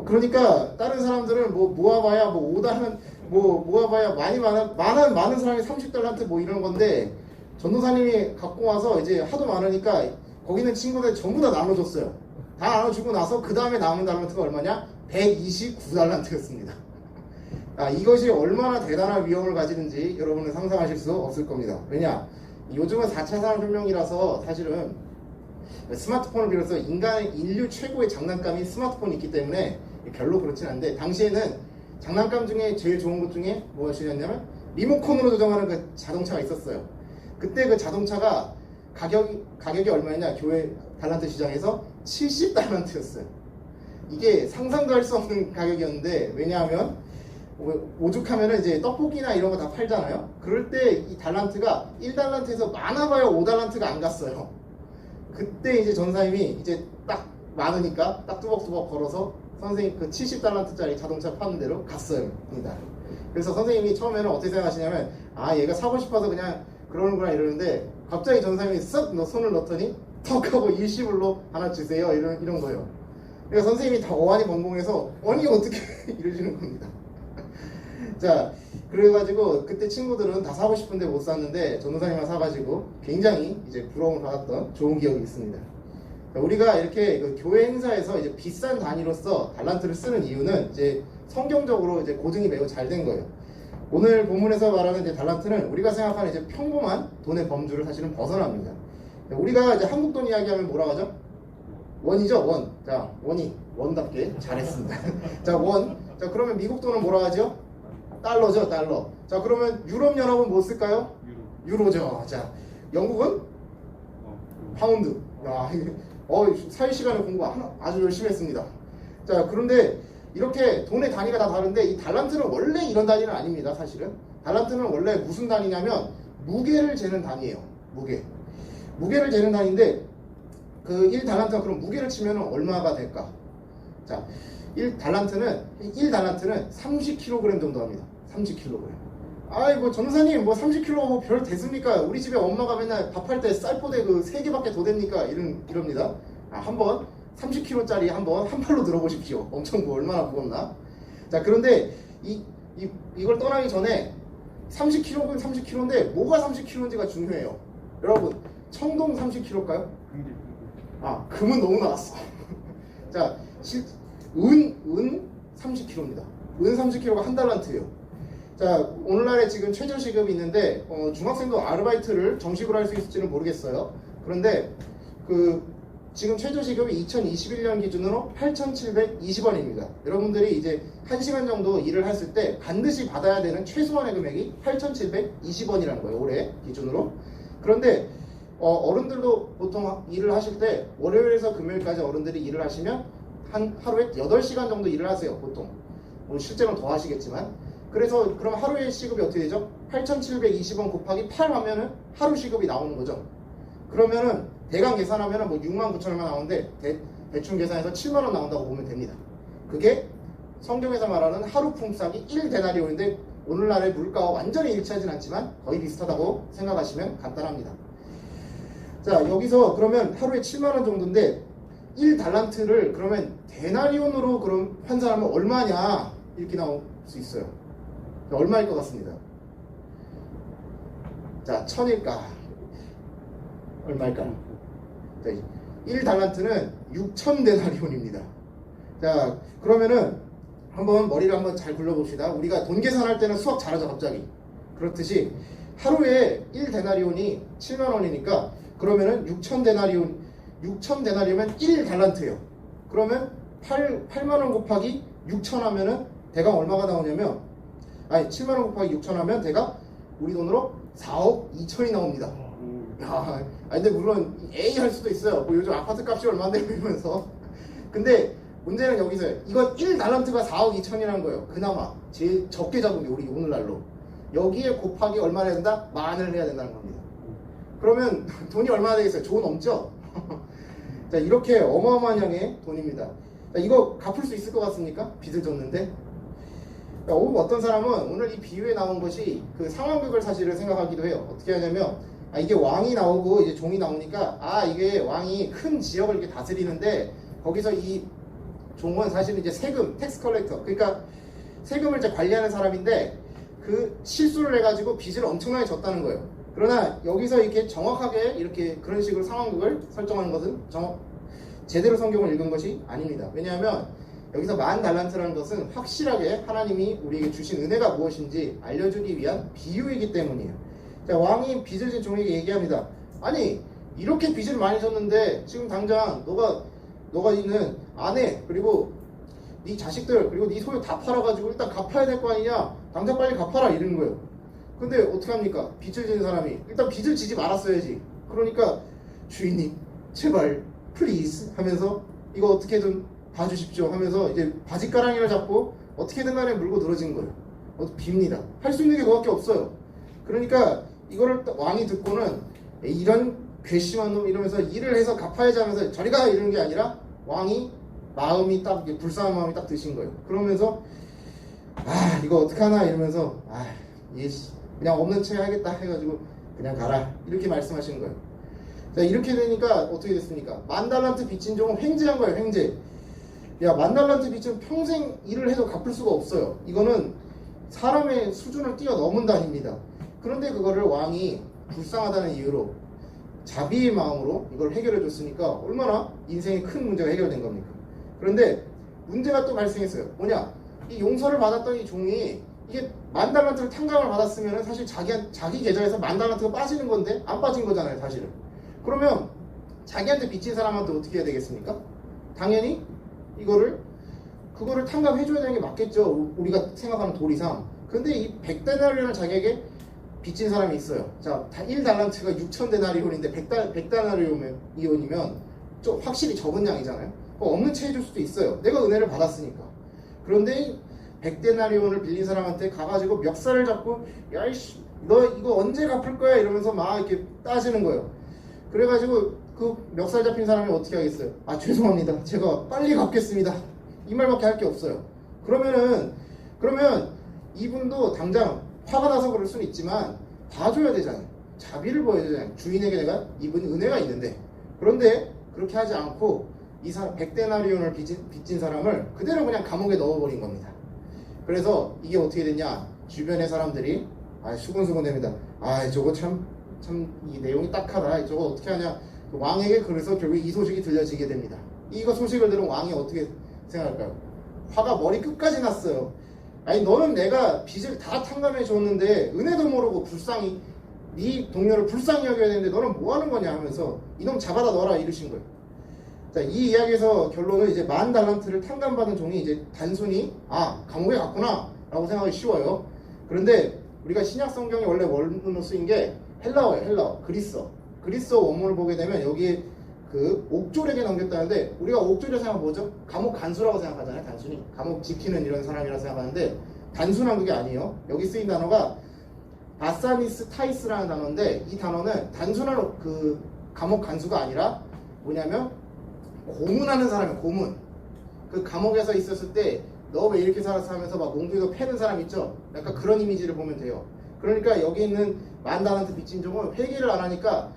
그러니까 다른 사람들은 뭐 모아봐야 뭐 5달은 뭐 모아봐야 많은 사람이 30달란트 뭐 이런 건데 전도사님이 갖고 와서 이제 하도 많으니까 거기 있는 친구들 전부 다 나눠줬어요. 다 나눠주고 나서 그 다음에 남은 달란트가 얼마냐? 129달란트였습니다. 이것이 얼마나 대단한 위험을 가지는지 여러분은 상상하실 수 없을 겁니다. 왜냐? 요즘은 4차 산업혁명이라서 사실은 스마트폰을 비롯해서 인류 최고의 장난감이 스마트폰이 있기 때문에 별로 그렇진 않은데 당시에는 장난감 중에 제일 좋은 것 중에 무엇이었냐면 리모컨으로 조정하는 그 자동차가 있었어요. 그때 그 자동차가 가격이 얼마였냐? 교회 달란트 시장에서 70달란트였어요. 이게 상상도 할 수 없는 가격이었는데 왜냐하면 오죽하면은 이제 떡볶이나 이런 거 다 팔잖아요. 그럴 때 이 달란트가 1달란트에서 많아봐야 5달란트가 안 갔어요. 그때 이제 전사님이 이제 딱 많으니까 딱 뚜벅뚜벅 걸어서 선생님 그 70달란트짜리 자동차 파는 데로 갔어요. 그래서 선생님이 처음에는 어떻게 생각하시냐면 얘가 사고 싶어서 그냥 그러는구나 이러는데 갑자기 전사님이 쓱 손을 넣더니 턱 하고 일시불로 하나 주세요 이런 거예요. 그러니까 선생님이 다 어안이 벙벙해서 아니 어떻게 이러시는 겁니다. 자, 그래가지고 그때 친구들은 다 사고 싶은데 못 샀는데 전도사님만 사가지고 굉장히 이제 부러움을 받았던 좋은 기억이 있습니다. 우리가 이렇게 그 교회 행사에서 이제 비싼 단위로서 달란트를 쓰는 이유는 이제 성경적으로 이제 고증이 매우 잘 된 거예요. 오늘 본문에서 말하는 이제 달란트는 우리가 생각하는 이제 평범한 돈의 범주를 사실은 벗어납니다. 우리가 이제 한국 돈 이야기하면 뭐라 하죠? 원이죠, 원. 자, 원답게 잘했습니다. 자, 원. 자, 그러면 미국 돈은 뭐라 하죠? 달러죠, 달러. 자, 그러면 유럽 연합은 뭐 쓸까요? 유로죠. 자, 영국은 파운드. 야, 사회 시간에 공부 아주 열심히 했습니다. 자, 그런데 이렇게 돈의 단위가 다 다른데 이 달란트는 원래 이런 단위는 아닙니다. 사실은 달란트는 원래 무슨 단위냐면 무게를 재는 단위예요. 무게를 재는 단위인데 그 1달란트가 그럼 무게를 치면 얼마가 될까? 자, 1달란트는 30kg 정도 합니다. 30kg. 아이고 전사님 뭐 30kg 뭐 별 됐습니까? 우리 집에 엄마가 맨날 밥할 때 쌀포대 그 3개밖에 더 됩니까? 이럽니다. 한번 30kg짜리 한번 한 팔로 들어보십시오. 엄청 뭐 얼마나 무겁나? 자, 그런데 이걸 떠나기 전에 30kg는 30kg인데 뭐가 30kg인지가 중요해요. 여러분 청동 30kg일까요? 금은 너무 나왔어. 자, 은 30kg입니다. 은 30kg가 한 달란트예요. 자, 오늘날에 지금 최저시급이 있는데 중학생도 아르바이트를 정식으로 할 수 있을지는 모르겠어요. 그런데 지금 최저시급이 2021년 기준으로 8,720원입니다. 여러분들이 이제 1시간 정도 일을 했을 때 반드시 받아야 되는 최소한의 금액이 8,720원이라는 거예요. 올해 기준으로. 그런데 어른들도 보통 일을 하실 때 월요일에서 금요일까지 어른들이 일을 하시면 하루에 8시간 정도 일을 하세요. 보통. 실제로는 더 하시겠지만. 그래서 그럼 하루의 시급이 어떻게 되죠? 8,720원 곱하기 8 하면은 하루 시급이 나오는 거죠. 그러면은 대강 계산하면은 뭐 69,000원만 나오는데 대충 계산해서 7만원 나온다고 보면 됩니다. 그게 성경에서 말하는 하루 품삯이 1데나리온인데 오늘날의 물가와 완전히 일치하진 않지만 거의 비슷하다고 생각하시면 간단합니다. 자, 여기서 그러면 하루에 7만원 정도인데 1달란트를 그러면 데나리온으로 그럼 환산하면 얼마냐 이렇게 나올 수 있어요. 자, 얼마일 것 같습니다. 자, 1000일까 얼마일까? 자, 1달란트는 6,000데나리온입니다. 자, 그러면은 한번 머리를 한번 잘 굴려봅시다. 우리가 돈 계산할 때는 수학 잘하죠 갑자기. 그렇듯이 하루에 1데나리온이 7만원이니까 그러면은 6,000데나리온이면 1달란트예요. 그러면 8만원 곱하기 6,000 하면은 대강 얼마가 나오냐면 7만원 곱하기 6,000 하면 대강 우리 돈으로 4억 2천이 나옵니다. 야, 근데 물론 A 할 수도 있어요. 뭐 요즘 아파트 값이 얼마인데 이러면서. 근데 문제는 여기서요. 이건 1달란트가 4억 2천이라는 거예요. 그나마 제일 적게 잡은 게 우리 오늘날로. 여기에 곱하기 얼마나 해야 된다? 만을 해야 된다는 겁니다. 그러면 돈이 얼마나 되겠어요? 조 넘죠? 자, 이렇게 어마어마한 양의 돈입니다. 자, 이거 갚을 수 있을 것 같습니까? 빚을 졌는데. 자, 어떤 사람은 오늘 이 비유에 나온 것이 그 상황극을 사실을 생각하기도 해요. 어떻게 하냐면, 이게 왕이 나오고 이제 종이 나오니까, 이게 왕이 큰 지역을 이렇게 다스리는데, 거기서 이 종은 사실은 이제 세금, 텍스 컬렉터, 그러니까 세금을 이제 관리하는 사람인데, 그 실수를 해가지고 빚을 엄청나게 졌다는 거예요. 그러나 여기서 이렇게 정확하게 이렇게 그런 식으로 상황극을 설정하는 것은 제대로 성경을 읽은 것이 아닙니다. 왜냐하면 여기서 10,000달란트라는 것은 확실하게 하나님이 우리에게 주신 은혜가 무엇인지 알려주기 위한 비유이기 때문이에요. 자, 왕이 빚을 진 종에게 얘기합니다. 아니, 이렇게 빚을 많이 졌는데 지금 당장 너가 있는 아내 그리고 네 자식들 그리고 네 소유 다 팔아가지고 일단 갚아야 될 거 아니냐, 당장 빨리 갚아라 이러는 거예요. 근데 어떻게 합니까? 빚을 지는 사람이 일단 빚을 지지 말았어야지. 그러니까 주인님 제발 플리즈 하면서 이거 어떻게든 봐주십시오 하면서 이제 바지가랑이를 잡고 어떻게든 간에 물고 늘어진 거예요. 빕니다. 할 수 있는 게 그거밖에 없어요. 그러니까 이거를 왕이 듣고는 이런 괘씸한 놈 이러면서 일을 해서 갚아야지 하면서 저리 가 이러는 게 아니라 왕이 마음이 딱 불쌍한 마음이 딱 드신 거예요. 그러면서 이거 어떡하나 이러면서 그냥 없는 채 하겠다 해가지고 그냥 가라 이렇게 말씀하시는 거예요. 자, 이렇게 되니까 어떻게 됐습니까? 10,000달란트 빚진 종은 횡재한 거예요. 횡재. 야, 10,000달란트 빚은 평생 일을 해도 갚을 수가 없어요. 이거는 사람의 수준을 뛰어넘은 단위입니다. 그런데 그거를 왕이 불쌍하다는 이유로 자비의 마음으로 이걸 해결해 줬으니까 얼마나 인생에 큰 문제가 해결된 겁니까? 그런데 문제가 또 발생했어요. 뭐냐? 이 용서를 받았던 이 종이 이게 10,000달란트를 탕감을 받았으면 사실 자기 계좌에서 10,000달란트가 빠지는 건데 안 빠진 거잖아요, 사실은. 그러면 자기한테 빚진 사람한테 어떻게 해야 되겠습니까? 당연히 그거를 탕감해줘야 되는 게 맞겠죠. 우리가 생각하는 도리상. 근데 이 100데나리온을 자기에게 빚진 사람이 있어요. 자, 1달란트가 6,000데나리온인데 100데나리온이면 좀 확실히 적은 양이잖아요. 없는 채 해줄 수도 있어요. 내가 은혜를 받았으니까. 그런데 100데나리온을 빌린 사람한테 가가지고 멱살을 잡고 야이씨 너 이거 언제 갚을 거야 이러면서 막 이렇게 따지는 거예요. 그래가지고 그 멱살 잡힌 사람이 어떻게 하겠어요? 죄송합니다. 제가 빨리 갚겠습니다. 이 말밖에 할 게 없어요. 그러면 이분도 당장 화가 나서 그럴 수는 있지만 봐줘야 되잖아요. 자비를 보여야 되잖아요. 주인에게 내가 이분 은혜가 있는데. 그런데 그렇게 하지 않고 이 사람 100데나리온을 빚진 사람을 그대로 그냥 감옥에 넣어버린 겁니다. 그래서 이게 어떻게 됐냐? 주변의 사람들이 수근수근 됩니다. 저거 참 이 내용이 딱하다. 저거 어떻게 하냐? 왕에게 그래서 결국 이 소식이 들려지게 됩니다. 이거 소식을 들은 왕이 어떻게 생각할까요? 화가 머리 끝까지 났어요. 너는 내가 빚을 다 탕감해 줬는데 은혜도 모르고 불쌍히 네 동료를 불쌍히 여겨야 되는데 너는 뭐 하는 거냐 하면서 이놈 잡아다 넣어라 이러신 거예요. 자, 이 이야기에서 결론은 이제 10,000달란트를 탕감받은 종이 이제 단순히 감옥에 갔구나 라고 생각하기 쉬워요. 그런데 우리가 신약 성경에 원래 원문으로 쓰인 게 헬라어예요. 헬라어. 그리스어 원문을 보게 되면 여기에 그 옥졸에게 넘겼다는데 우리가 옥졸이라 생각하면 뭐죠? 감옥 간수라고 생각하잖아요. 단순히 감옥 지키는 이런 사람이라 생각하는데 단순한 그게 아니에요. 여기 쓰인 단어가 바사니스 타이스라는 단어인데 이 단어는 단순한 그 감옥 간수가 아니라 뭐냐면 고문하는 사람이에요. 고문. 그 감옥에서 있었을 때 너 왜 이렇게 살았어 하면서 막 몽둥이로 패는 사람 있죠? 약간 그런 이미지를 보면 돼요. 그러니까 여기 있는 10,000달란트 빚진 종은 회개를 안 하니까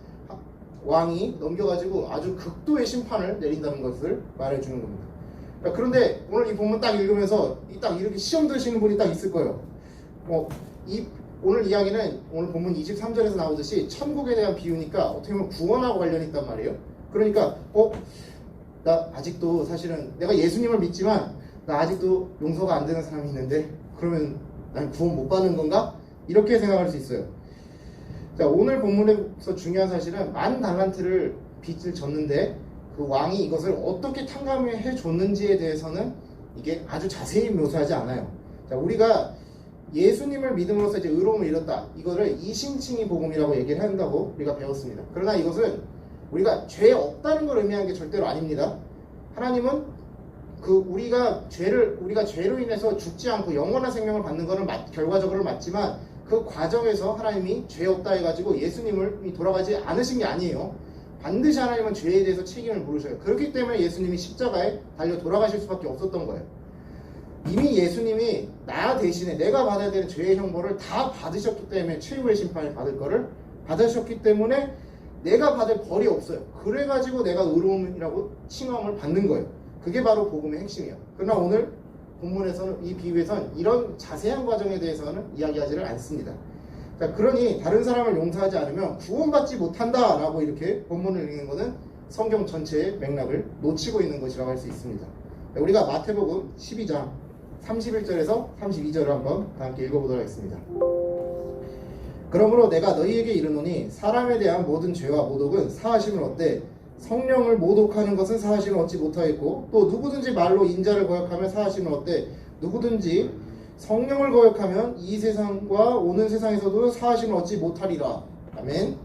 왕이 넘겨가지고 아주 극도의 심판을 내린다는 것을 말해주는 겁니다. 그런데 오늘 이 본문 딱 읽으면서 딱 이렇게 시험 드시는 분이 딱 있을 거예요. 오늘 이야기는 오늘 본문 23절에서 나오듯이 천국에 대한 비유니까 어떻게 보면 구원하고 관련이 있단 말이에요. 그러니까 나 아직도 사실은 내가 예수님을 믿지만 나 아직도 용서가 안 되는 사람이 있는데 그러면 난 구원 못 받는 건가? 이렇게 생각할 수 있어요. 자, 오늘 본문에서 중요한 사실은 10,000달란트를 빚을 졌는데 그 왕이 이것을 어떻게 탕감해 줬는지에 대해서는 이게 아주 자세히 묘사하지 않아요. 자, 우리가 예수님을 믿음으로써 이제 의로움을 잃었다. 이거를 이신칭의 복음이라고 얘기를 한다고 우리가 배웠습니다. 그러나 이것은 우리가 죄 없다는 걸 의미하는 게 절대로 아닙니다. 하나님은 우리가 죄로 인해서 죽지 않고 영원한 생명을 받는 것은 결과적으로 맞지만 그 과정에서 하나님이 죄 없다 해가지고 예수님을 돌아가지 않으신 게 아니에요. 반드시 하나님은 죄에 대해서 책임을 물으셔요. 그렇기 때문에 예수님이 십자가에 달려 돌아가실 수밖에 없었던 거예요. 이미 예수님이 나 대신에 내가 받아야 되는 죄의 형벌을 다 받으셨기 때문에 최후의 심판을 받을 거를 받으셨기 때문에 내가 받을 벌이 없어요. 그래가지고 내가 의로움이라고 칭함을 받는 거예요. 그게 바로 복음의 핵심이에요. 그러나 오늘 본문에서는 이 비유에서는 이런 자세한 과정에 대해서는 이야기하지를 않습니다. 자, 그러니 다른 사람을 용서하지 않으면 구원받지 못한다라고 이렇게 본문을 읽는 것은 성경 전체의 맥락을 놓치고 있는 것이라고 할 수 있습니다. 자, 우리가 마태복음 12장 31절에서 32절을 한번 다 함께 읽어보도록 하겠습니다. 그러므로 내가 너희에게 이르노니 사람에 대한 모든 죄와 모독은 사하심을 얻되 성령을 모독하는 것은 사하심을 얻지 못하겠고 또 누구든지 말로 인자를 거역하면 사하심을 얻되 누구든지 성령을 거역하면 이 세상과 오는 세상에서도 사하심을 얻지 못하리라. 아멘.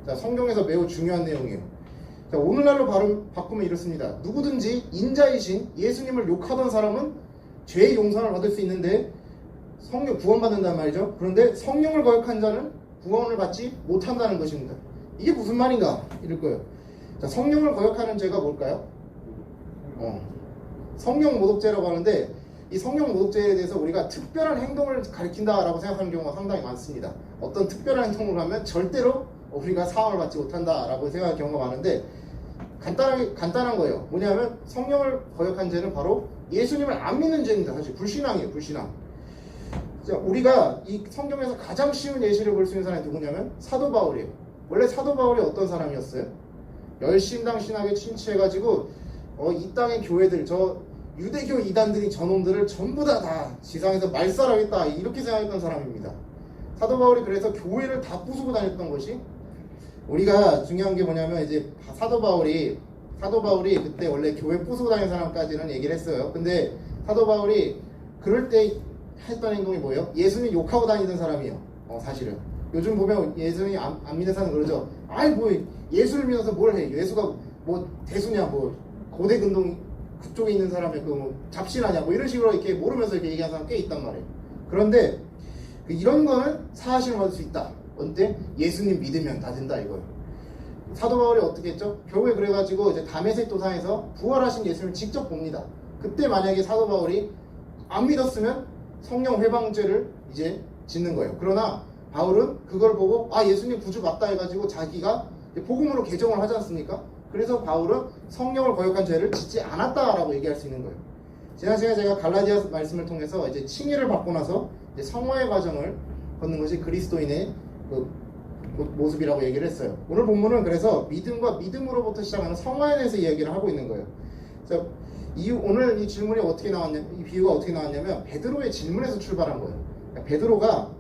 자, 성경에서 매우 중요한 내용이에요. 자, 오늘날로 바꾸면 이렇습니다. 누구든지 인자이신 예수님을 욕하던 사람은 죄의 용서를 얻을 수 있는데 성령 구원받는단 말이죠. 그런데 성령을 거역한 자는 구원을 받지 못한다는 것입니다. 이게 무슨 말인가? 이럴 거예요. 자, 성령을 거역하는 죄가 뭘까요? 성령 모독죄라고 하는데 이 성령 모독죄에 대해서 우리가 특별한 행동을 가리킨다라고 생각하는 경우가 상당히 많습니다. 어떤 특별한 행동을 하면 절대로 우리가 사함을 받지 못한다라고 생각하는 경우가 많은데 간단한 거예요. 뭐냐면 성령을 거역한 죄는 바로 예수님을 안 믿는 죄입니다. 사실 불신앙이에요. 불신앙. 자, 우리가 이 성경에서 가장 쉬운 예시를 볼 수 있는 사람이 누구냐면 사도 바울이에요. 원래 사도 바울이 어떤 사람이었어요? 열심당 신학에 침투해가지고 이 땅의 교회들, 저 유대교 이단들이 저놈들을 전부 다 지상에서 말살하겠다 이렇게 생각했던 사람입니다. 사도 바울이 그래서 교회를 다 부수고 다녔던 것이 우리가 중요한 게 뭐냐면 이제 사도 바울이 그때 원래 교회 부수고 다니는 사람까지는 얘기를 했어요. 근데 사도 바울이 그럴 때 했던 행동이 뭐예요? 예수님 욕하고 다니던 사람이에요. 사실은 요즘 보면 예수님 안 믿는 사람 그러죠. 아이 뭐 예수를 믿어서 뭘 해? 예수가 뭐 대수냐? 뭐 고대 근동 그쪽에 있는 사람의 그 잡신하냐? 뭐 이런 식으로 이렇게 모르면서 이렇게 얘기하는 사람 꽤 있단 말이에요. 그런데 이런 거는 사하심을 받을 수 있다. 언제? 예수님 믿으면 다 된다 이거예요. 사도 바울이 어떻게 했죠? 결국에 그래가지고 이제 다메섹 도상에서 부활하신 예수님을 직접 봅니다. 그때 만약에 사도 바울이 안 믿었으면 성령 회방죄를 이제 짓는 거예요. 그러나 바울은 그걸 보고 예수님 구주 맞다 해가지고 자기가 복음으로 개정을 하지 않습니까? 그래서 바울은 성령을 거역한 죄를 짓지 않았다라고 얘기할 수 있는 거예요. 지난 시간에 제가 갈라디아 말씀을 통해서 이제 칭의를 받고 나서 이제 성화의 과정을 걷는 것이 그리스도인의 그 모습이라고 얘기를 했어요. 오늘 본문은 그래서 믿음과 믿음으로부터 시작하는 성화에 대해서 이야기를 하고 있는 거예요. 그래서 오늘 이 질문이 어떻게 나왔냐면, 이 비유가 어떻게 나왔냐면 베드로의 질문에서 출발한 거예요. 그러니까 베드로가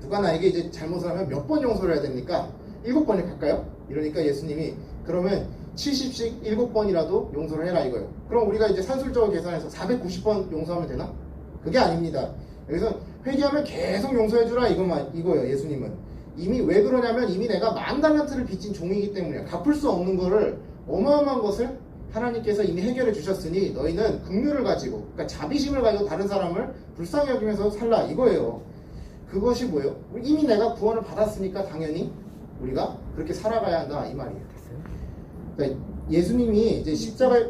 누가 나에게 이제 잘못을 하면 몇 번 용서를 해야 됩니까? 7번을 갈까요? 이러니까 예수님이 그러면 70씩 7번이라도 용서를 해라 이거예요. 그럼 우리가 이제 산술적으로 계산해서 490번 용서하면 되나? 그게 아닙니다. 여기서 회개하면 계속 용서해주라 이거예요. 예수님은 이미 왜 그러냐면 이미 내가 10,000달란트를 빚진 종이기 때문에 갚을 수 없는 거를 어마어마한 것을 하나님께서 이미 해결해 주셨으니 너희는 긍휼을 가지고 그러니까 자비심을 가지고 다른 사람을 불쌍히 여기면서 살라 이거예요. 그것이 뭐예요? 이미 내가 구원을 받았으니까 당연히 우리가 그렇게 살아가야 한다 이 말이에요. 그러니까 예수님이 이제 십자가에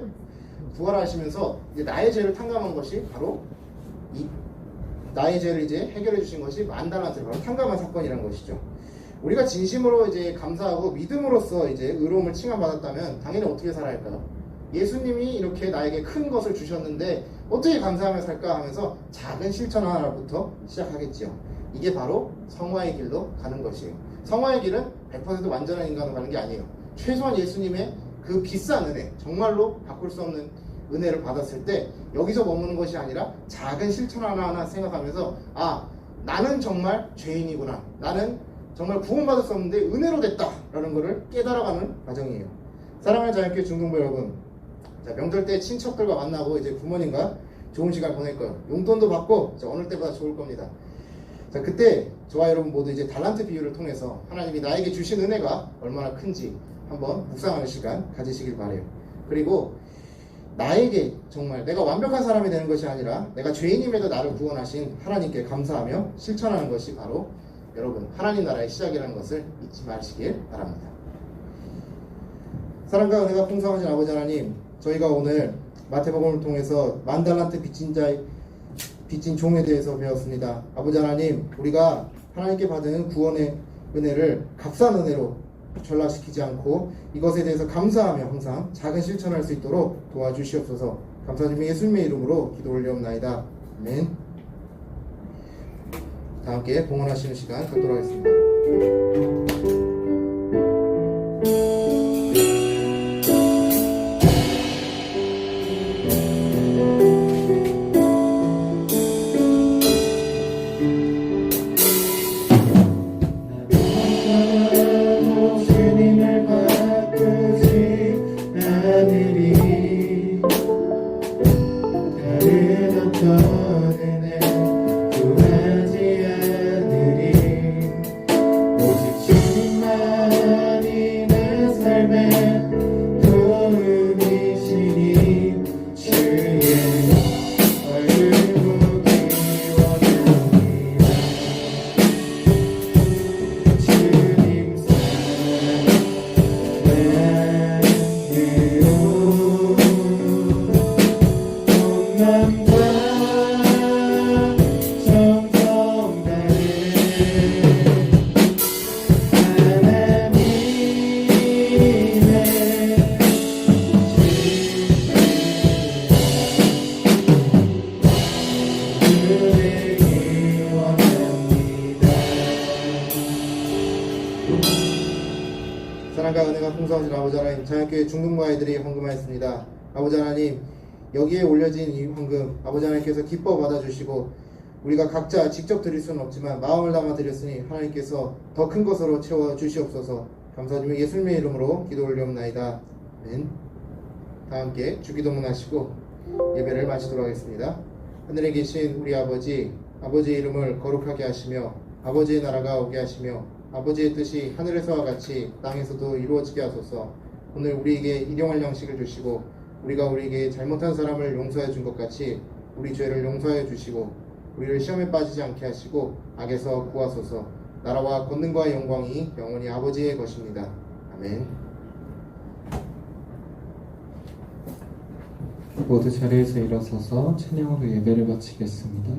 부활하시면서 이제 나의 죄를 탕감한 것이 바로 나의 죄를 이제 해결해 주신 것이 10,000달란트를 바로 탕감한 사건이라는 것이죠. 우리가 진심으로 이제 감사하고 믿음으로써 이제 의로움을 칭함받았다면 당연히 어떻게 살아야 할까요? 예수님이 이렇게 나에게 큰 것을 주셨는데 어떻게 감사하며 살까 하면서 작은 실천 하나부터 시작하겠지요. 이게 바로 성화의 길로 가는 것이에요. 성화의 길은 100% 완전한 인간으로 가는 게 아니에요. 최소한 예수님의 그 비싼 은혜, 정말로 바꿀 수 없는 은혜를 받았을 때 여기서 머무는 것이 아니라 작은 실천 하나하나 생각하면서 나는 정말 죄인이구나. 나는 정말 구원받을 수 없는데 은혜로 됐다라는 것을 깨달아가는 과정이에요. 사랑하는 자연교회 중등부 여러분, 자, 명절 때 친척들과 만나고 이제 부모님과 좋은 시간 보낼 거예요. 용돈도 받고 어느 때보다 좋을 겁니다. 자, 그때 저와 여러분 모두 이제 달란트 비유를 통해서 하나님이 나에게 주신 은혜가 얼마나 큰지 한번 묵상하는 시간 가지시길 바래요. 그리고 나에게 정말 내가 완벽한 사람이 되는 것이 아니라 내가 죄인임에도 나를 구원하신 하나님께 감사하며 실천하는 것이 바로 여러분 하나님 나라의 시작이라는 것을 잊지 마시길 바랍니다. 사랑과 은혜가 풍성하신 아버지 하나님, 저희가 오늘 마태복음을 통해서 만달란트 빚진 종에 대해서 배웠습니다. 아버지 하나님, 우리가 하나님께 받은 구원의 은혜를 값싼 은혜로 전락시키지 않고 이것에 대해서 감사하며 항상 작은 실천할 수 있도록 도와주시옵소서. 감사드리며 예수님의 이름으로 기도 올려옵나이다. 아멘. 다 함께 봉헌하시는 시간 갖도록 하겠습니다. 주님을 바꾸지 않으리. 다른 어떤 은혜 구하지 않으리. 오직 주님만이 내 삶의 도움이시니 주의 얼굴 보기 원합니다. 주님 사랑과 은혜가 풍성하신 아버지 하나님, 자연교회 중등부 아이들이 헌금하였습니다. 아버지 하나님, 여기에 올려진 이 헌금 아버지 하나님께서 기뻐 받아주시고 우리가 각자 직접 드릴 수는 없지만 마음을 담아 드렸으니 하나님께서 더 큰 것으로 채워주시옵소서. 감사드리며 예수님의 이름으로 기도 올려옵나이다. 아멘. 다 함께 주기도문 하시고 예배를 마치도록 하겠습니다. 하늘에 계신 우리 아버지, 아버지의 이름을 거룩하게 하시며 아버지의 나라가 오게 하시며 아버지의 뜻이 하늘에서와 같이 땅에서도 이루어지게 하소서. 오늘 우리에게 일용할 양식을 주시고 우리가 우리에게 잘못한 사람을 용서해 준 것 같이 우리 죄를 용서해 주시고 우리를 시험에 빠지지 않게 하시고 악에서 구하소서. 나라와 권능과 영광이 영원히 아버지의 것입니다. 아멘. 모두 자리에서 일어서서 찬양으로 예배를 마치겠습니다.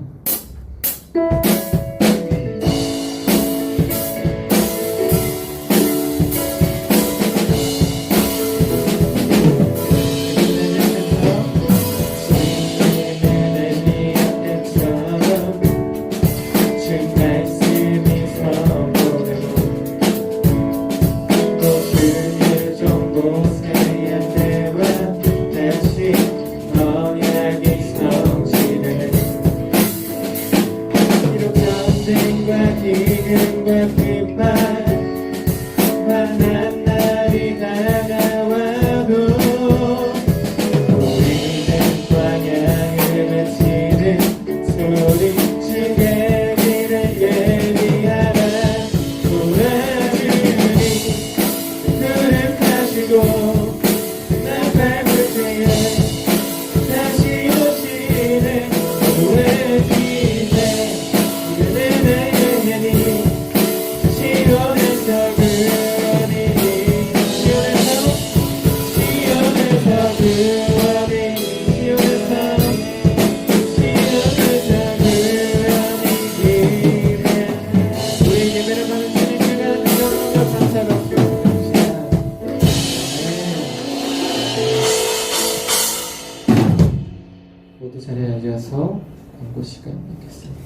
모두 자리에 앉아서 광고 시간 갖겠습니다.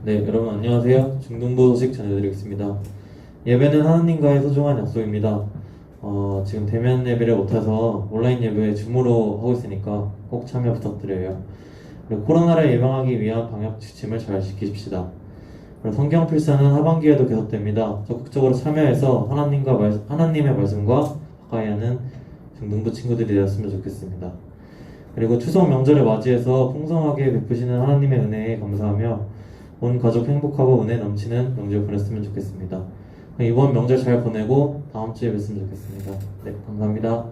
네, 여러분 안녕하세요. 중등부 소식 전해드리겠습니다. 예배는 하나님과의 소중한 약속입니다. 지금 대면 예배를 못해서 온라인 예배 줌으로 하고 있으니까 꼭 참여 부탁드려요. 그리고 코로나를 예방하기 위한 방역 지침을 잘 지키십시다. 그리고 성경 필사는 하반기에도 계속됩니다. 적극적으로 참여해서 하나님의 말씀과 가까이 하는 중등부 친구들이 되었으면 좋겠습니다. 그리고 추석 명절을 맞이해서 풍성하게 베푸시는 하나님의 은혜에 감사하며 온 가족 행복하고 은혜 넘치는 명절 보냈으면 좋겠습니다. 이번 명절 잘 보내고 다음 주에 뵙으면 좋겠습니다. 네, 감사합니다.